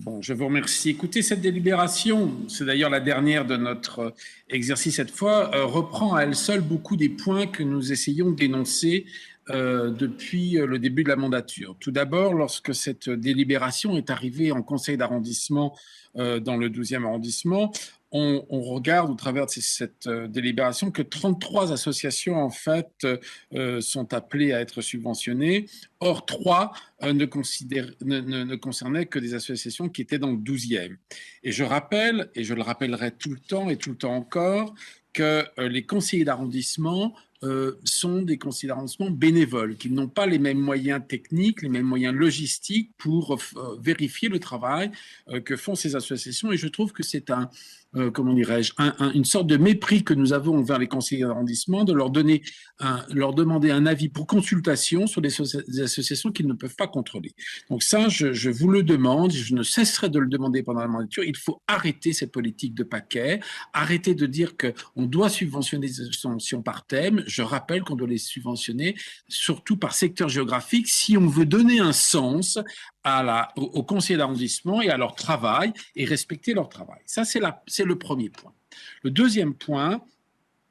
Bon, je vous remercie. Écoutez, cette délibération, c'est d'ailleurs la dernière de notre exercice cette fois, reprend à elle seule beaucoup des points que nous essayons d'énoncer depuis le début de la mandature. Tout d'abord, lorsque cette délibération est arrivée en conseil d'arrondissement dans le 12e arrondissement, on regarde au travers de cette délibération que 33 associations en fait sont appelées à être subventionnées. Or, 3 ne concernaient que des associations qui étaient dans le 12e. Et je rappelle, et je le rappellerai tout le temps et tout le temps encore, que les conseillers d'arrondissement sont des conseillers d'arrondissement bénévoles, qui n'ont pas les mêmes moyens techniques, les mêmes moyens logistiques pour vérifier le travail que font ces associations. Et je trouve que c'est comment dirais-je, une sorte de mépris que nous avons envers les conseillers d'arrondissement de leur demander un avis pour consultation sur des associations qu'ils ne peuvent pas contrôler. Donc ça, je vous le demande, je ne cesserai de le demander pendant la mandature. Il faut arrêter cette politique de paquet, arrêter de dire qu'on doit subventionner des associations par thème. Je rappelle qu'on doit les subventionner surtout par secteur géographique si on veut donner un sens aux conseillers d'arrondissement et à leur travail et respecter leur travail. Ça, c'est le premier point. Le deuxième point,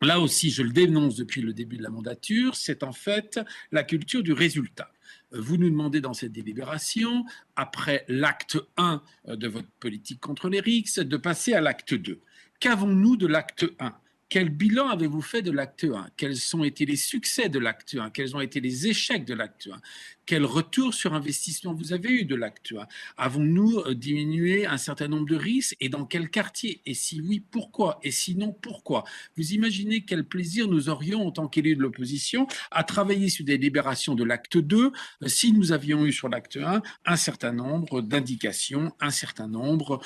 là aussi, je le dénonce depuis le début de la mandature, c'est en fait la culture du résultat. Vous nous demandez dans cette délibération, après l'acte 1 de votre politique contre les RICS, de passer à l'acte 2. Qu'avons-nous de l'acte 1 ? Quel bilan avez-vous fait de l'acte 1 ? Quels ont été les succès de l'acte 1 ? Quels ont été les échecs de l'acte 1 ? Quel retour sur investissement vous avez eu de l'acte 1 ? Avons-nous diminué un certain nombre de risques et dans quel quartier ? Et si oui, pourquoi ? Et sinon, pourquoi ? Vous imaginez quel plaisir nous aurions en tant qu'élus de l'opposition à travailler sur des libérations de l'acte 2 si nous avions eu sur l'acte 1 un certain nombre d'indications, un certain nombre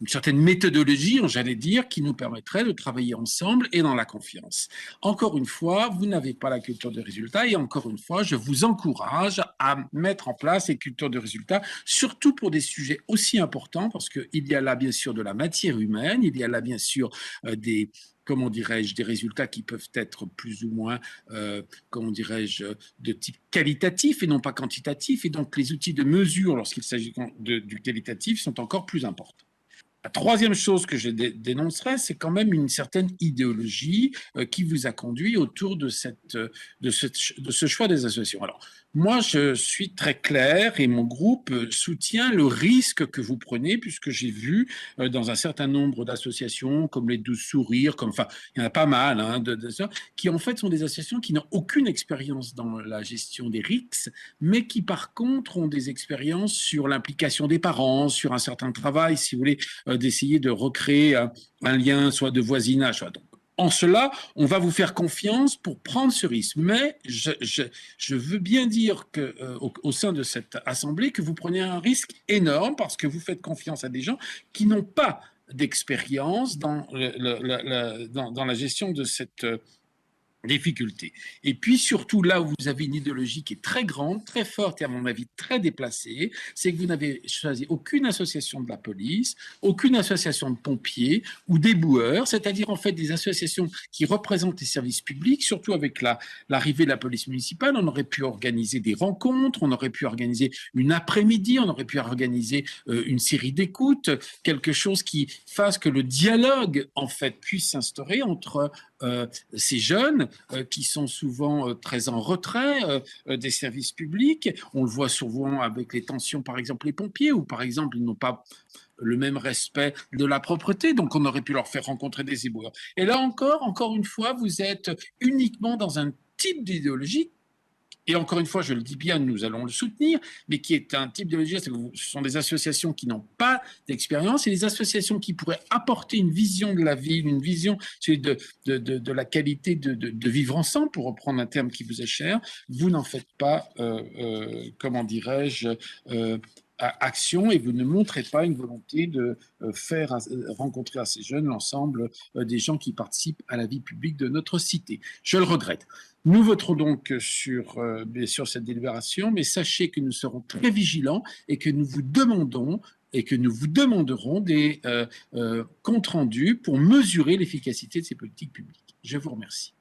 une certaine méthodologie, j'allais dire, qui nous permettrait de travailler ensemble et dans la confiance. Encore une fois, vous n'avez pas la culture de résultat et encore une fois, je vous encourage à mettre en place les cultures de résultats, surtout pour des sujets aussi importants, parce qu'il y a là bien sûr de la matière humaine, il y a là bien sûr des résultats qui peuvent être plus ou moins, de type qualitatif et non pas quantitatif. Et donc, les outils de mesure, lorsqu'il s'agit du qualitatif, sont encore plus importants. La troisième chose que je dénoncerai, c'est quand même une certaine idéologie qui vous a conduit autour de ce choix des associations. Alors, moi, je suis très clair et mon groupe soutient le risque que vous prenez, puisque j'ai vu dans un certain nombre d'associations, comme les 12 Sourires, il y en a pas mal, hein, qui en fait sont des associations qui n'ont aucune expérience dans la gestion des RICS, mais qui par contre ont des expériences sur l'implication des parents, sur un certain travail, si vous voulez, d'essayer de recréer un lien, soit de voisinage, soit donc. En cela, on va vous faire confiance pour prendre ce risque. Mais je veux bien dire au sein de cette assemblée que vous prenez un risque énorme parce que vous faites confiance à des gens qui n'ont pas d'expérience dans la gestion de cette difficultés. Et puis surtout, là où vous avez une idéologie qui est très grande, très forte et à mon avis très déplacée, c'est que vous n'avez choisi aucune association de la police, aucune association de pompiers ou d'éboueurs, c'est-à-dire en fait des associations qui représentent les services publics, surtout avec l'arrivée de la police municipale. On aurait pu organiser des rencontres, on aurait pu organiser une après-midi, on aurait pu organiser une série d'écoutes, quelque chose qui fasse que le dialogue en fait puisse s'instaurer entre ces jeunes qui sont souvent très en retrait des services publics. On le voit souvent avec les tensions, par exemple, les pompiers, ou par exemple, ils n'ont pas le même respect de la propreté, donc on aurait pu leur faire rencontrer des éboueurs. Et là encore une fois, vous êtes uniquement dans un type d'idéologie. Et encore une fois, je le dis bien, nous allons le soutenir, mais qui est un type d'idéologie, ce sont des associations qui n'ont pas d'expérience et des associations qui pourraient apporter une vision de la ville, une vision de la qualité de vivre ensemble, pour reprendre un terme qui vous est cher. Vous n'en faites pas, action et vous ne montrez pas une volonté de faire rencontrer à ces jeunes l'ensemble des gens qui participent à la vie publique de notre cité. Je le regrette. Nous voterons donc bien sûr cette délibération, mais sachez que nous serons très vigilants et que nous vous demandons et que nous vous demanderons des comptes rendus pour mesurer l'efficacité de ces politiques publiques. Je vous remercie.